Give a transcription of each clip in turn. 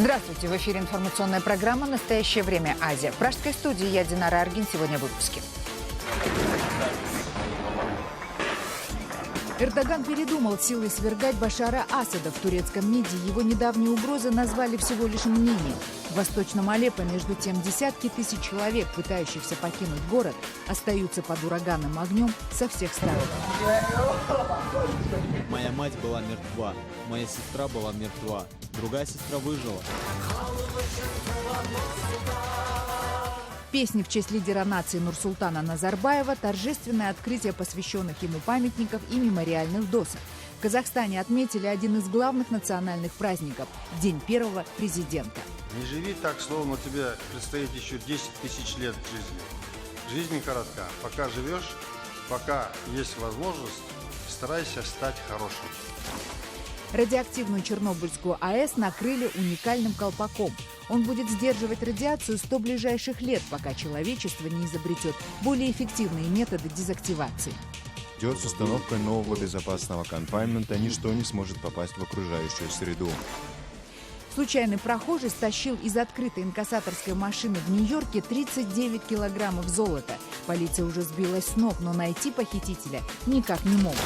Здравствуйте! В эфире информационная программа «Настоящее время. Азия». В пражской студии я, Динара Аргин. Сегодня в выпуске. Эрдоган передумал силой свергать Башара Асада. В турецком МИДе его недавние угрозы назвали всего лишь мнением. В Восточном Алеппо, между тем, десятки тысяч человек, пытающихся покинуть город, остаются под ураганным огнем со всех сторон. Моя мать была мертва, моя сестра была мертва, другая сестра выжила. Песни в честь лидера нации Нурсултана Назарбаева, торжественное открытие посвященных ему памятников и мемориальных досок. В Казахстане отметили один из главных национальных праздников – День первого президента. Не живи так, словно тебе предстоит еще 10 тысяч лет жизни. Жизнь коротка. Пока живешь, пока есть возможность, старайся стать хорошим. Радиоактивную Чернобыльскую АЭС накрыли уникальным колпаком. Он будет сдерживать радиацию 100 ближайших лет, пока человечество не изобретет более эффективные методы дезактивации. Идет с установкой нового безопасного конфайнмента, ничто не сможет попасть в окружающую среду. Случайный прохожий стащил из открытой инкассаторской машины в Нью-Йорке 39 килограммов золота. Полиция уже сбилась с ног, но найти похитителя никак не могут.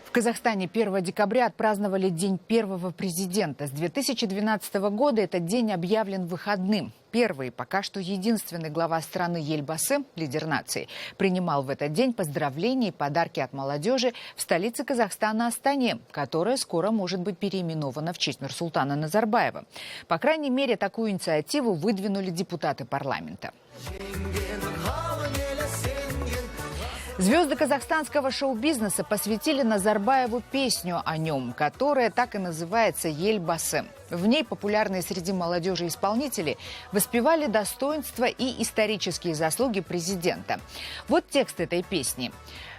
В Казахстане 1 декабря отпраздновали День первого президента. С 2012 года этот день объявлен выходным. Первый, пока что единственный глава страны Ельбасы, лидер нации, принимал в этот день поздравления и подарки от молодежи в столице Казахстана Астане, которая скоро может быть переименована в честь Нурсултана Назарбаева. По крайней мере, такую инициативу выдвинули депутаты парламента. Звезды казахстанского шоу-бизнеса посвятили Назарбаеву песню о нем, которая так и называется «Ельбасы». В ней популярные среди молодежи исполнители воспевали достоинства и исторические заслуги президента. Вот текст этой песни.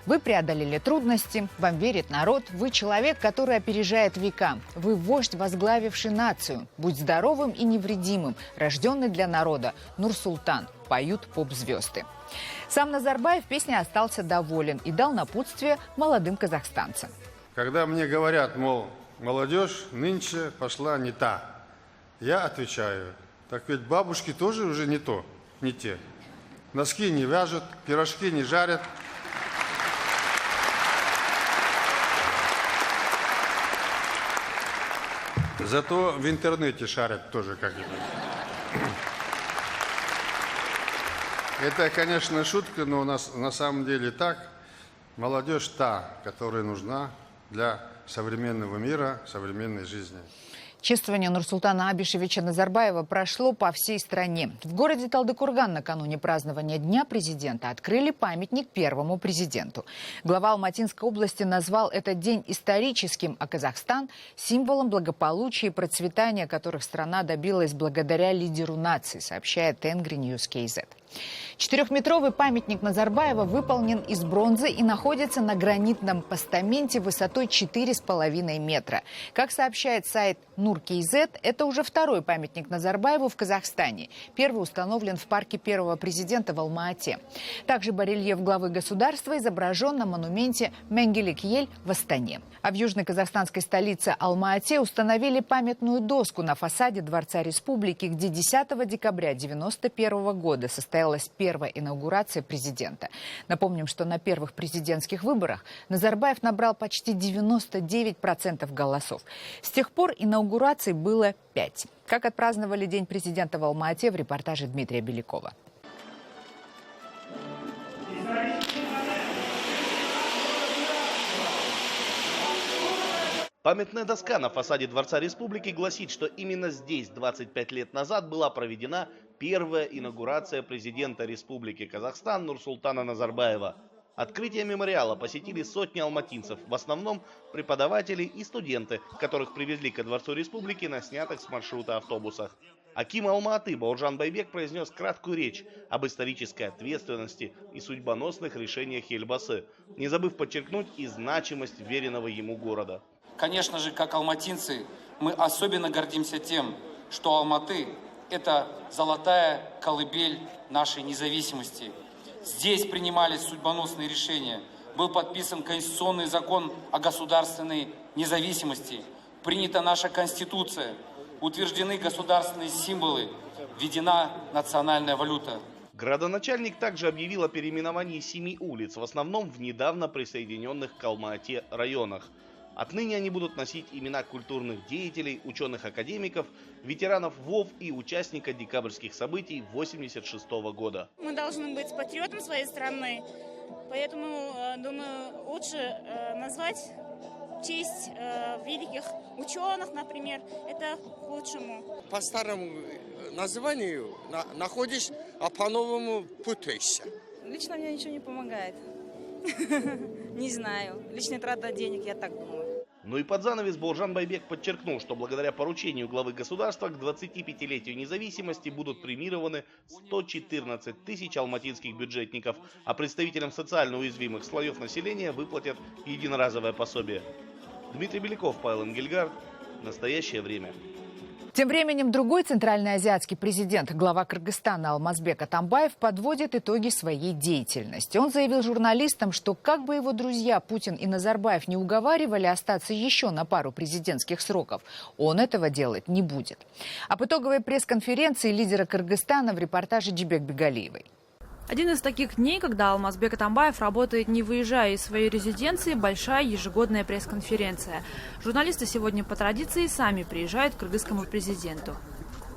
Вы преодолели трудности, вам верит народ, вы человек, который опережает века. Вы вождь, возглавивший нацию. Будь здоровым и невредимым, рожденный для народа. Нурсултан. Поют поп-звезды. Сам Назарбаев песней остался доволен и дал напутствие молодым казахстанцам. Когда мне говорят, мол, молодежь нынче пошла не та, я отвечаю, так ведь бабушки тоже уже не то, не те. Носки не вяжут, пирожки не жарят. Зато в интернете шарят тоже как-нибудь. Это, конечно, шутка, но у нас на самом деле так. Молодежь та, которая нужна для современного мира, современной жизни. Чествование Нурсултана Абишевича Назарбаева прошло по всей стране. В городе Талдыкурган накануне празднования Дня президента открыли памятник первому президенту. Глава Алматинской области назвал этот день историческим, а Казахстан – символом благополучия и процветания, которых страна добилась благодаря лидеру нации, сообщает Тенгри Ньюс КЗ. 4-метровый памятник Назарбаева выполнен из бронзы и находится на гранитном постаменте высотой 4,5 метра. Как сообщает сайт Нур.кз, это уже второй памятник Назарбаеву в Казахстане. Первый установлен в парке первого президента в Алма-Ате. Также барельеф главы государства изображен на монументе Менгелик-Ель в Астане. А в южной казахстанской столице Алма-Ате установили памятную доску на фасаде Дворца Республики, где 10 декабря 1991 года состоялась первая инаугурация президента. Напомним, что на первых президентских выборах Назарбаев набрал почти 99% голосов. С тех пор инаугураций было 5. Как отпраздновали День президента в Алма-Ате, в репортаже Дмитрия Белякова. Памятная доска на фасаде Дворца Республики гласит, что именно здесь 25 лет назад была проведена первая инаугурация президента Республики Казахстан Нурсултана Назарбаева. Открытие мемориала посетили сотни алматинцев, в основном преподаватели и студенты, которых привезли ко Дворцу Республики на снятых с маршрута автобусах. Аким Алма-Аты Бауыржан Байбек произнес краткую речь об исторической ответственности и судьбоносных решениях Ельбасы, не забыв подчеркнуть и значимость веренного ему города. Конечно же, как алматинцы, мы особенно гордимся тем, что Алматы – это золотая колыбель нашей независимости. Здесь принимались судьбоносные решения. Был подписан конституционный закон о государственной независимости. Принята наша Конституция. утверждены государственные символы, введена национальная валюта. Градоначальник также объявил о переименовании 7 улиц, в основном в недавно присоединенных к Алма-Ате районах. Отныне они будут носить имена культурных деятелей, ученых-академиков, ветеранов ВОВ и участника декабрьских событий 1986 года. Мы должны быть патриотом своей страны, поэтому, думаю, лучше назвать в честь великих ученых, например, это к лучшему. По старому названию находишь, а по-новому путаешься. Лично мне ничего не помогает. Не знаю. Личная трата денег, я так думаю. Ну и под занавес Бауыржан Байбек подчеркнул, что благодаря поручению главы государства к 25-летию независимости будут премированы 114 тысяч алматинских бюджетников, а представителям социально уязвимых слоев населения выплатят единоразовое пособие. Дмитрий Беляков, Павел Энгельгар. Настоящее время. Тем временем другой центральноазиатский президент, глава Кыргызстана Алмазбек Атамбаев, подводит итоги своей деятельности. Он заявил журналистам, что как бы его друзья Путин и Назарбаев не уговаривали остаться еще на пару президентских сроков, он этого делать не будет. Об итоговой пресс-конференции лидера Кыргызстана в репортаже Джибек Бегалиевой. Один из таких дней, когда Алмазбек Атамбаев работает, не выезжая из своей резиденции, большая ежегодная пресс-конференция. Журналисты сегодня по традиции сами приезжают к кыргызскому президенту.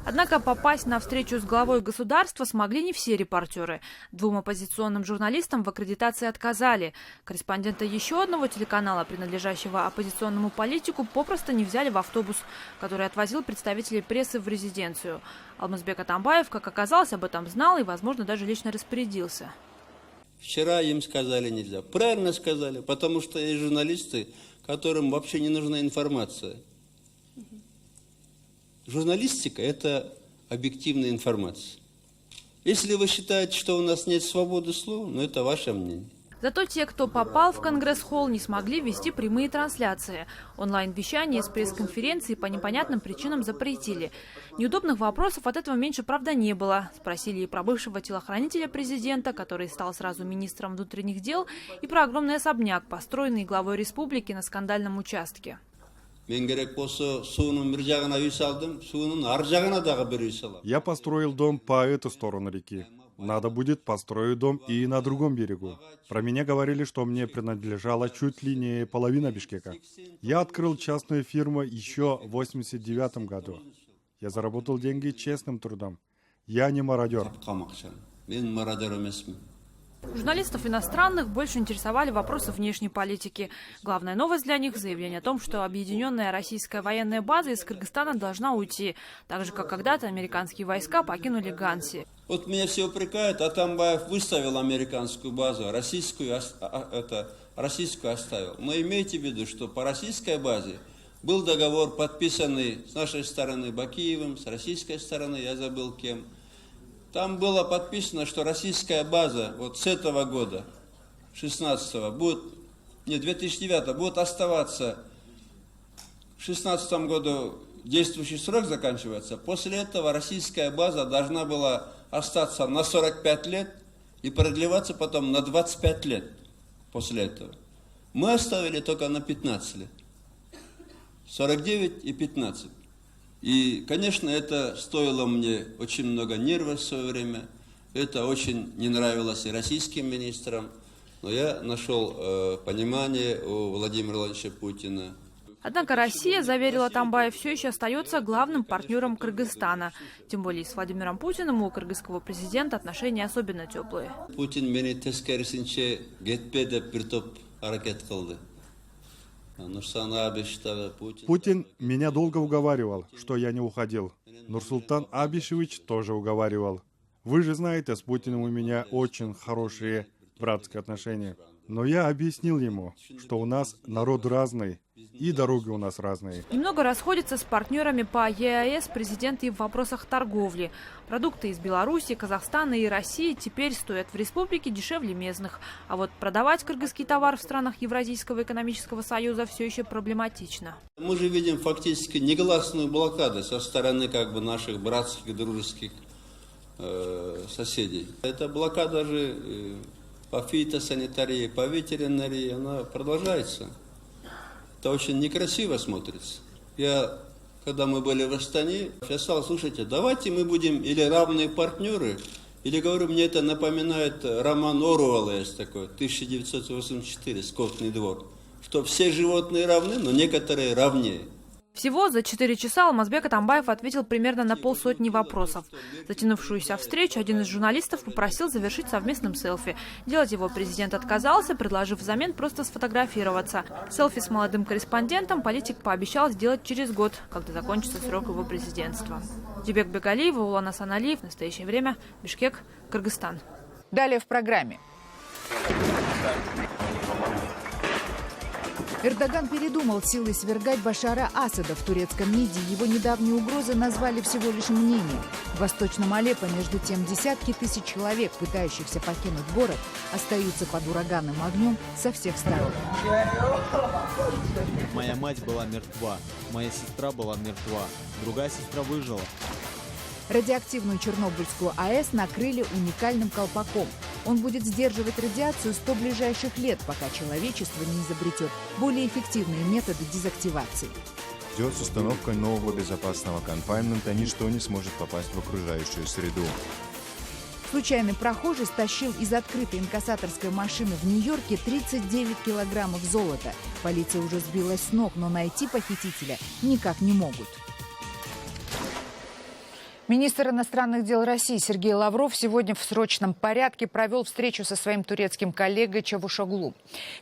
Однако попасть на встречу с главой государства смогли не все репортеры. 2 оппозиционным журналистам в аккредитации отказали. Корреспондента еще одного телеканала, принадлежащего оппозиционному политику, попросту не взяли в автобус, который отвозил представителей прессы в резиденцию. Алмазбек Атамбаев, как оказалось, об этом знал и, возможно, даже лично распорядился. Вчера им сказали нельзя. Правильно сказали, потому что есть журналисты, которым вообще не нужна информация. Журналистика – это объективная информация. Если вы считаете, что у нас нет свободы слова, ну это ваше мнение. Зато те, кто попал в Конгресс-холл, не смогли вести прямые трансляции. Онлайн-вещание с пресс-конференции по непонятным причинам запретили. Неудобных вопросов от этого меньше, правда, не было. Спросили и про бывшего телохранителя президента, который стал сразу министром внутренних дел, и про огромный особняк, построенный главой республики на скандальном участке. Я построил дом по эту сторону реки. Надо будет построить дом и на другом берегу. Про меня говорили, что мне принадлежала чуть ли не половина Бишкека. Я открыл частную фирму еще в 1989 году. Я заработал деньги честным трудом. Я не мародер. Журналистов иностранных больше интересовали вопросы внешней политики. Главная новость для них – заявление о том, что объединенная российская военная база из Кыргызстана должна уйти, так же, как когда-то американские войска покинули Ганси. Вот меня все упрекают, Атамбаев выставил американскую базу, а российскую оставил. Но имейте в виду, что по российской базе был договор, подписанный с нашей стороны Бакиевым, с российской стороны, я забыл кем. Там было подписано, что российская база вот с этого года, 16-го, 2009 будет оставаться. В 2016 году действующий срок заканчивается. После этого российская база должна была остаться на 45 лет и продлеваться потом на 25 лет после этого. Мы оставили только на 15 лет. 49 и 15. И, конечно, это стоило мне очень много нервов в свое время. Это очень не нравилось и российским министрам. Но я нашел понимание у Владимира Владимировича Путина. Однако Россия, заверила Атамбаев, все еще остается главным партнером Кыргызстана. Тем более с Владимиром Путиным у кыргызского президента отношения особенно теплые. Путин меня тескерисинче гетпе деп бир топ аракет кылды. Путин меня долго уговаривал, что я не уходил. Нурсултан Абишевич тоже уговаривал. Вы же знаете, с Путиным у меня очень хорошие братские отношения. Но я объяснил ему, что у нас народ разный, и дороги у нас разные. Немного расходятся с партнерами по ЕАЭС президент и в вопросах торговли. Продукты из Беларуси, Казахстана и России теперь стоят в республике дешевле местных. А вот продавать кыргызский товар в странах Евразийского экономического союза все еще проблематично. Мы же видим фактически негласную блокаду со стороны наших братских и дружеских соседей. Эта блокада же по фитосанитарии, по ветеринарии, она продолжается. Это очень некрасиво смотрится. Я когда мы были в Астане, я сказал: слушайте, давайте мы будем или равные партнеры, или, говорю, мне это напоминает роман Оруэлла, есть такой, 1984, «Скотный двор», что все животные равны, но некоторые равнее. Всего за 4 часа Алмазбек Атамбаев ответил примерно на 50 вопросов. Затянувшуюся встречу один из журналистов попросил завершить совместным селфи. Делать его президент отказался, предложив взамен просто сфотографироваться. Селфи с молодым корреспондентом политик пообещал сделать через год, когда закончится срок его президентства. Дюбек Бегалиев, Улан Асаналиев. В настоящее время Бишкек, Кыргызстан. Далее в программе. Эрдоган передумал силой свергать Башара Асада. В турецком МИДе его недавние угрозы назвали всего лишь мнением. В Восточном Алеппо, между тем, десятки тысяч человек, пытающихся покинуть город, остаются под ураганным огнем со всех сторон. Моя мать была мертва, моя сестра была мертва, другая сестра выжила. Радиоактивную Чернобыльскую АЭС накрыли уникальным колпаком. Он будет сдерживать радиацию 100 ближайших лет, пока человечество не изобретет более эффективные методы дезактивации. Идет с установкой нового безопасного конфайнмента, ничто не сможет попасть в окружающую среду. Случайный прохожий стащил из открытой инкассаторской машины в Нью-Йорке 39 килограммов золота. Полиция уже сбилась с ног, но найти похитителя никак не могут. Министр иностранных дел России Сергей Лавров сегодня в срочном порядке провел встречу со своим турецким коллегой Чавушоглу.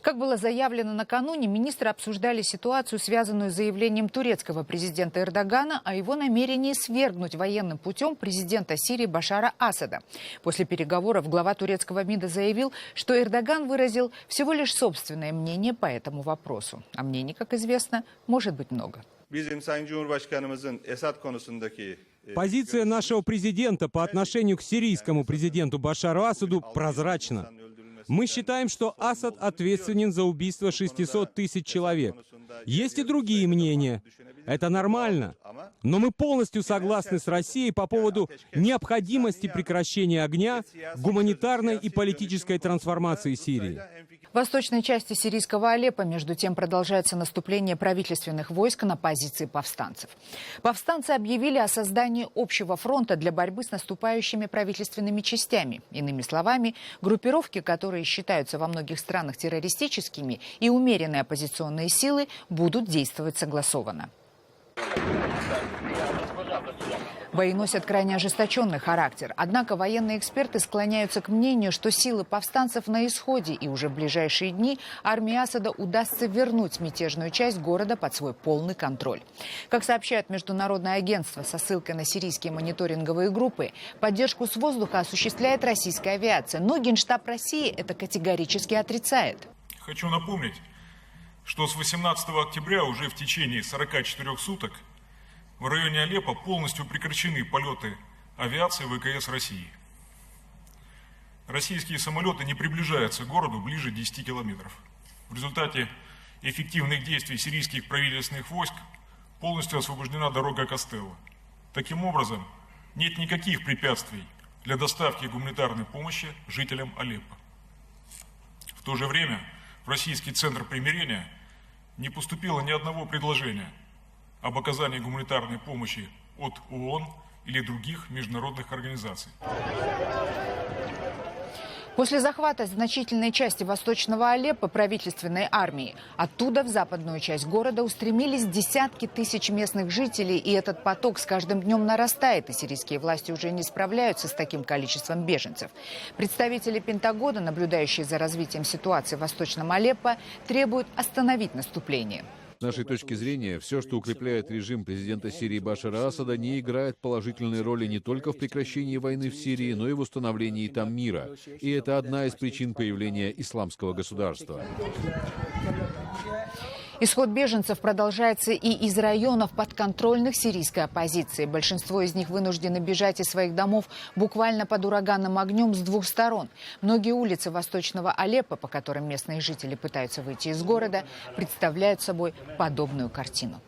Как было заявлено накануне, министры обсуждали ситуацию, связанную с заявлением турецкого президента Эрдогана о его намерении свергнуть военным путем президента Сирии Башара Асада. После переговоров глава турецкого МИДа заявил, что Эрдоган выразил всего лишь собственное мнение по этому вопросу. А мнений, как известно, может быть много. Позиция нашего президента по отношению к сирийскому президенту Башару Асаду прозрачна. Мы считаем, что Асад ответственен за убийство 600 тысяч человек. Есть и другие мнения. Это нормально. Но мы полностью согласны с Россией по поводу необходимости прекращения огня, гуманитарной и политической трансформации Сирии. В восточной части сирийского Алеппо, между тем, продолжается наступление правительственных войск на позиции повстанцев. Повстанцы объявили о создании общего фронта для борьбы с наступающими правительственными частями. Иными словами, группировки, которые считаются во многих странах террористическими, и умеренные оппозиционные силы будут действовать согласованно. Бои носят крайне ожесточенный характер. Однако военные эксперты склоняются к мнению, что силы повстанцев на исходе, и уже в ближайшие дни армии Асада удастся вернуть мятежную часть города под свой полный контроль. Как сообщает международное агентство со ссылкой на сирийские мониторинговые группы, поддержку с воздуха осуществляет российская авиация. Но Генштаб России это категорически отрицает. Хочу напомнить, что с 18 октября уже в течение 44 суток в районе Алеппо полностью прекращены полеты авиации ВКС России. Российские самолеты не приближаются к городу ближе 10 километров. В результате эффективных действий сирийских правительственных войск полностью освобождена дорога Кастелло. Таким образом, нет никаких препятствий для доставки гуманитарной помощи жителям Алеппо. В то же время в Российский центр примирения не поступило ни одного предложения об оказании гуманитарной помощи от ООН или других международных организаций. После захвата значительной части восточного Алеппо правительственной армии, оттуда в западную часть города устремились десятки тысяч местных жителей, и этот поток с каждым днем нарастает, и сирийские власти уже не справляются с таким количеством беженцев. Представители Пентагона, наблюдающие за развитием ситуации в восточном Алеппо, требуют остановить наступление. С нашей точки зрения, все, что укрепляет режим президента Сирии Башара Асада, не играет положительной роли не только в прекращении войны в Сирии, но и в установлении там мира. И это одна из причин появления исламского государства. Исход беженцев продолжается и из районов подконтрольных сирийской оппозиции. Большинство из них вынуждены бежать из своих домов буквально под ураганным огнем с двух сторон. Многие улицы восточного Алеппо, по которым местные жители пытаются выйти из города, представляют собой подобную картину.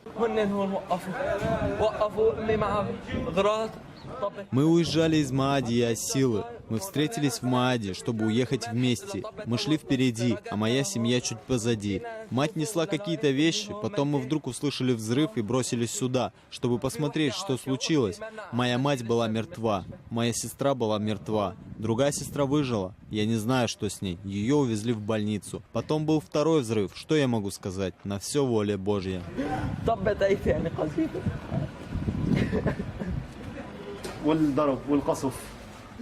Мы уезжали из Маади и Асилы. Мы встретились в Маади, чтобы уехать вместе. Мы шли впереди, а моя семья чуть позади. Мать несла какие-то вещи, потом мы вдруг услышали взрыв и бросились сюда, чтобы посмотреть, что случилось. Моя мать была мертва, моя сестра была мертва. Другая сестра выжила. Я не знаю, что с ней. Ее увезли в больницу. Потом был второй взрыв. Что я могу сказать? На все воля Божья.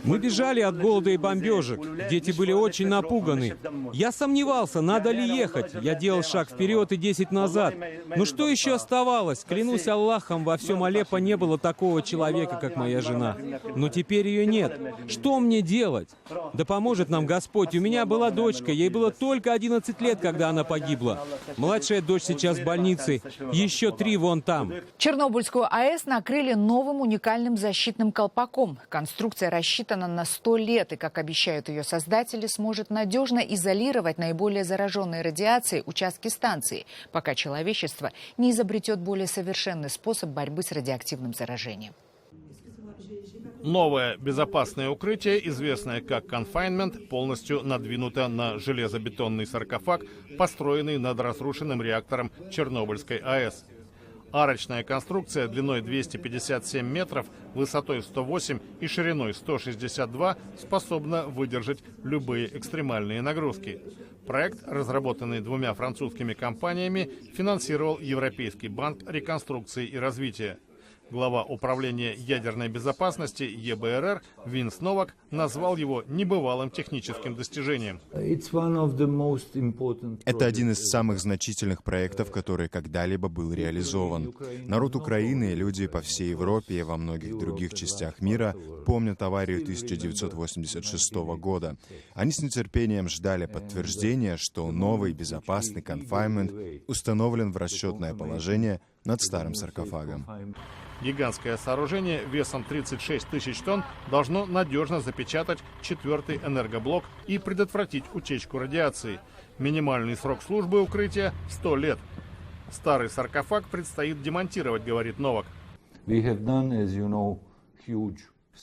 Мы бежали от голода и бомбежек. Дети были очень напуганы. Я сомневался, надо ли ехать. Я делал шаг вперед и 10 назад. Но что еще оставалось? Клянусь Аллахом, во всем Алеппо не было такого человека, как моя жена. Но теперь ее нет. Что мне делать? Да поможет нам Господь. У меня была дочка. Ей было только 11 лет, когда она погибла. Младшая дочь сейчас в больнице. Еще 3 вон там. Чернобыльскую АЭС накрыли новым уникальным защитным колпаком. Конструкция рассчитана на 100 лет и, как обещают ее создатели, сможет надежно изолировать наиболее зараженные радиацией участки станции, пока человечество не изобретет более совершенный способ борьбы с радиоактивным заражением. Новое безопасное укрытие, известное как confinement, полностью надвинуто на железобетонный саркофаг, построенный над разрушенным реактором Чернобыльской АЭС. Арочная конструкция длиной 257 метров, высотой 108 и шириной 162 способна выдержать любые экстремальные нагрузки. Проект, разработанный 2 французскими компаниями, финансировал Европейский банк реконструкции и развития. Глава управления ядерной безопасности ЕБРР Винс Новак назвал его небывалым техническим достижением. Это один из самых значительных проектов, который когда-либо был реализован. Народ Украины и люди по всей Европе и во многих других частях мира помнят аварию 1986 года. Они с нетерпением ждали подтверждения, что новый безопасный confinement установлен в расчетное положение над старым саркофагом. Гигантское сооружение весом 36 тысяч тонн должно надежно запечатать 4-й энергоблок и предотвратить утечку радиации. Минимальный срок службы укрытия – 100 лет. Старый саркофаг предстоит демонтировать, говорит Новак.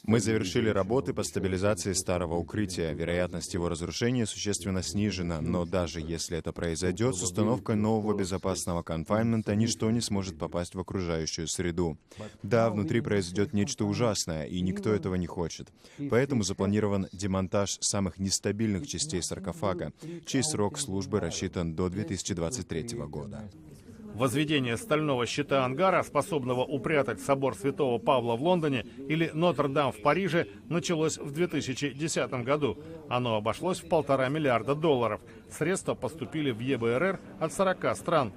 Мы завершили работы по стабилизации старого укрытия. Вероятность его разрушения существенно снижена, но даже если это произойдет, с установкой нового безопасного конфайнмента ничто не сможет попасть в окружающую среду. Да, внутри произойдет нечто ужасное, и никто этого не хочет. Поэтому запланирован демонтаж самых нестабильных частей саркофага, чей срок службы рассчитан до 2023 года. Возведение стального щита ангара, способного упрятать собор Святого Павла в Лондоне или Нотр-Дам в Париже, началось в 2010 году. Оно обошлось в $1,5 миллиарда. Средства поступили в ЕБРР от 40 стран.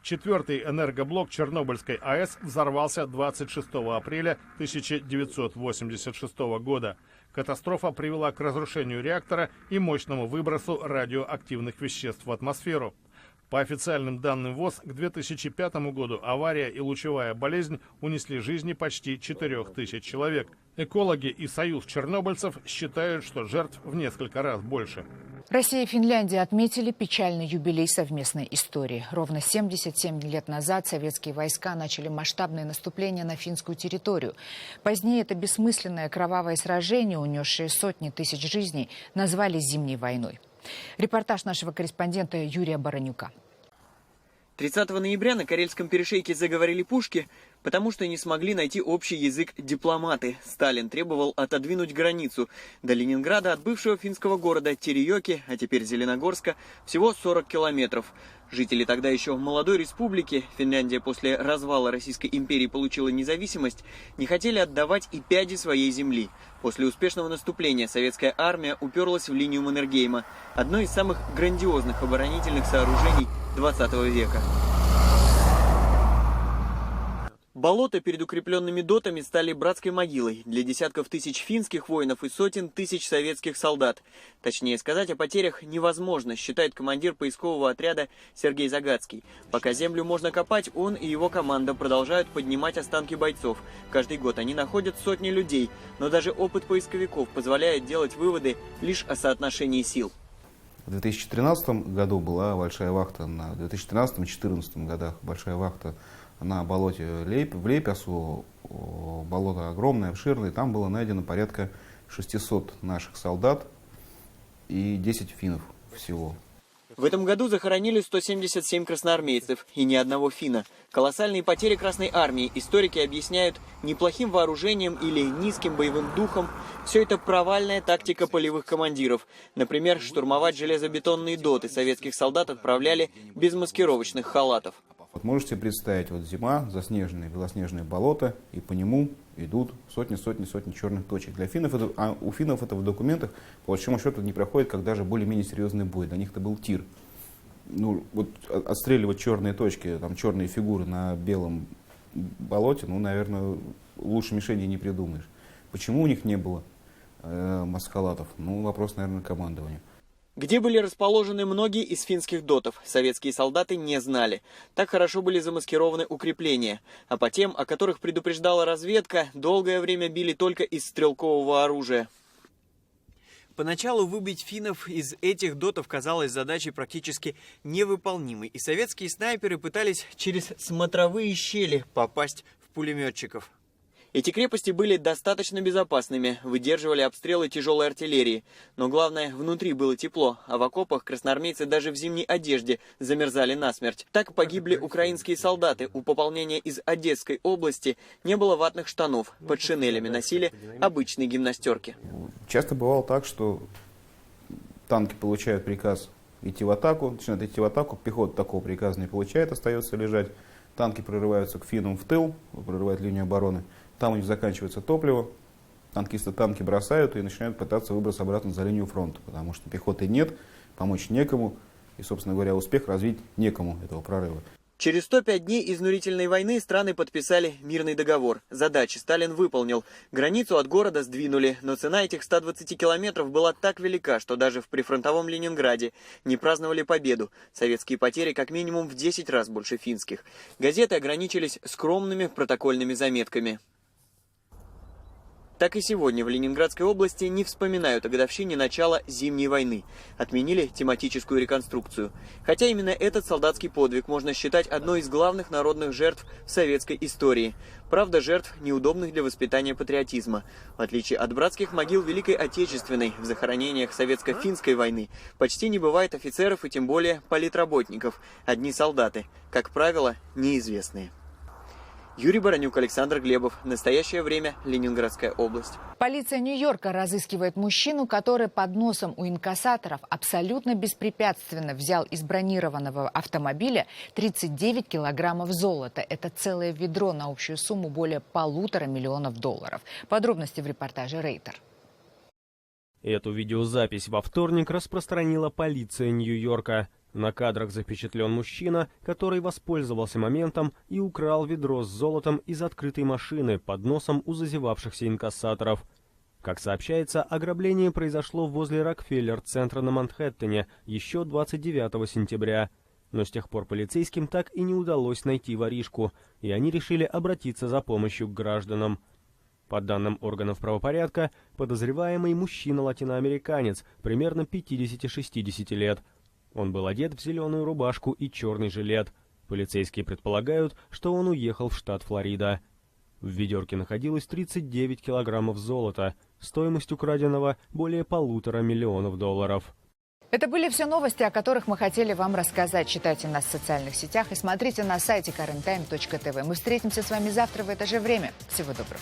4-й энергоблок Чернобыльской АЭС взорвался 26 апреля 1986 года. Катастрофа привела к разрушению реактора и мощному выбросу радиоактивных веществ в атмосферу. По официальным данным ВОЗ, к 2005 году авария и лучевая болезнь унесли жизни почти 4000 человек. Экологи и Союз чернобыльцев считают, что жертв в несколько раз больше. Россия и Финляндия отметили печальный юбилей совместной истории. Ровно 77 лет назад советские войска начали масштабное наступление на финскую территорию. Позднее это бессмысленное кровавое сражение, унесшее сотни тысяч жизней, назвали «Зимней войной». Репортаж нашего корреспондента Юрия Баранюка. 30 ноября на Карельском перешейке заговорили пушки, потому что не смогли найти общий язык дипломаты. Сталин требовал отодвинуть границу до Ленинграда от бывшего финского города Териёки, а теперь Зеленогорска, всего 40 километров. Жители тогда еще молодой республики, Финляндия после развала Российской империи получила независимость, не хотели отдавать и пяди своей земли. После успешного наступления советская армия уперлась в линию Маннергейма, одно из самых грандиозных оборонительных сооружений 20 века. Болота перед укрепленными дотами стали братской могилой для десятков тысяч финских воинов и сотен тысяч советских солдат. Точнее сказать о потерях невозможно, считает командир поискового отряда Сергей Загадский. Пока землю можно копать, он и его команда продолжают поднимать останки бойцов. Каждый год они находят сотни людей, но даже опыт поисковиков позволяет делать выводы лишь о соотношении сил. В 2013 году была большая вахта, в 2013-2014 годах большая вахта на болоте в Лейпясу болото огромное, обширное, там было найдено порядка 600 наших солдат и 10 финнов всего. В этом году захоронили 177 красноармейцев и ни одного финна. Колоссальные потери Красной Армии историки объясняют неплохим вооружением или низким боевым духом. Все это провальная тактика полевых командиров. Например, штурмовать железобетонные доты советских солдат отправляли без маскировочных халатов. Вот можете представить, вот зима, заснеженные, белоснежные болота, и по нему идут сотни черных точек. Для финнов у финнов это в документах, по большому счету, не проходит как даже более-менее серьезный бой. Для них это был тир. Ну, вот отстреливать черные точки, там, черные фигуры на белом болоте, ну, наверное, лучше мишени не придумаешь. Почему у них не было маскалатов? Ну, вопрос, наверное, командования. Где были расположены многие из финских дотов, советские солдаты не знали. Так хорошо были замаскированы укрепления. А по тем, о которых предупреждала разведка, долгое время били только из стрелкового оружия. Поначалу выбить финнов из этих дотов казалось задачей практически невыполнимой. И советские снайперы пытались через смотровые щели попасть в пулеметчиков. Эти крепости были достаточно безопасными, выдерживали обстрелы тяжелой артиллерии. Но главное, внутри было тепло, а в окопах красноармейцы даже в зимней одежде замерзали насмерть. Так погибли украинские солдаты. У пополнения из Одесской области не было ватных штанов, под шинелями носили обычные гимнастерки. Часто бывало так, что танки получают приказ идти в атаку, начинают идти в атаку, пехота такого приказа не получает, остается лежать. Танки прорываются к финнам в тыл, прорывают линию обороны. Там у них заканчивается топливо, танкисты танки бросают и начинают пытаться выбраться обратно за линию фронта, потому что пехоты нет, помочь некому, и, собственно говоря, успех развить некому этого прорыва. Через 105 дней изнурительной войны страны подписали мирный договор. Задачи Сталин выполнил. Границу от города сдвинули, но цена этих 120 километров была так велика, что даже в прифронтовом Ленинграде не праздновали победу. Советские потери как минимум в 10 раз больше финских. Газеты ограничились скромными протокольными заметками. Так и сегодня в Ленинградской области не вспоминают о годовщине начала Зимней войны. Отменили тематическую реконструкцию. Хотя именно этот солдатский подвиг можно считать одной из главных народных жертв в советской истории. Правда, жертв, неудобных для воспитания патриотизма. В отличие от братских могил Великой Отечественной, в захоронениях Советско-финской войны почти не бывает офицеров и тем более политработников. Одни солдаты, как правило, неизвестные. Юрий Баранюк, Александр Глебов. Настоящее время. Ленинградская область. Полиция Нью-Йорка разыскивает мужчину, который под носом у инкассаторов абсолютно беспрепятственно взял из бронированного автомобиля 39 килограммов золота. Это целое ведро на общую сумму более $1,5 миллиона. Подробности в репортаже Рейтер. Эту видеозапись во вторник распространила полиция Нью-Йорка. На кадрах запечатлен мужчина, который воспользовался моментом и украл ведро с золотом из открытой машины под носом у зазевавшихся инкассаторов. Как сообщается, ограбление произошло возле Рокфеллер-центра на Манхэттене еще 29 сентября. Но с тех пор полицейским так и не удалось найти воришку, и они решили обратиться за помощью к гражданам. По данным органов правопорядка, подозреваемый мужчина-латиноамериканец, примерно 50-60 лет. Он был одет в зеленую рубашку и черный жилет. Полицейские предполагают, что он уехал в штат Флорида. В ведерке находилось 39 килограммов золота, стоимость украденного более $1,5 миллиона. Это были все новости, о которых мы хотели вам рассказать. Читайте нас в социальных сетях и смотрите на сайте KarenTime.tv. Мы встретимся с вами завтра в это же время. Всего доброго.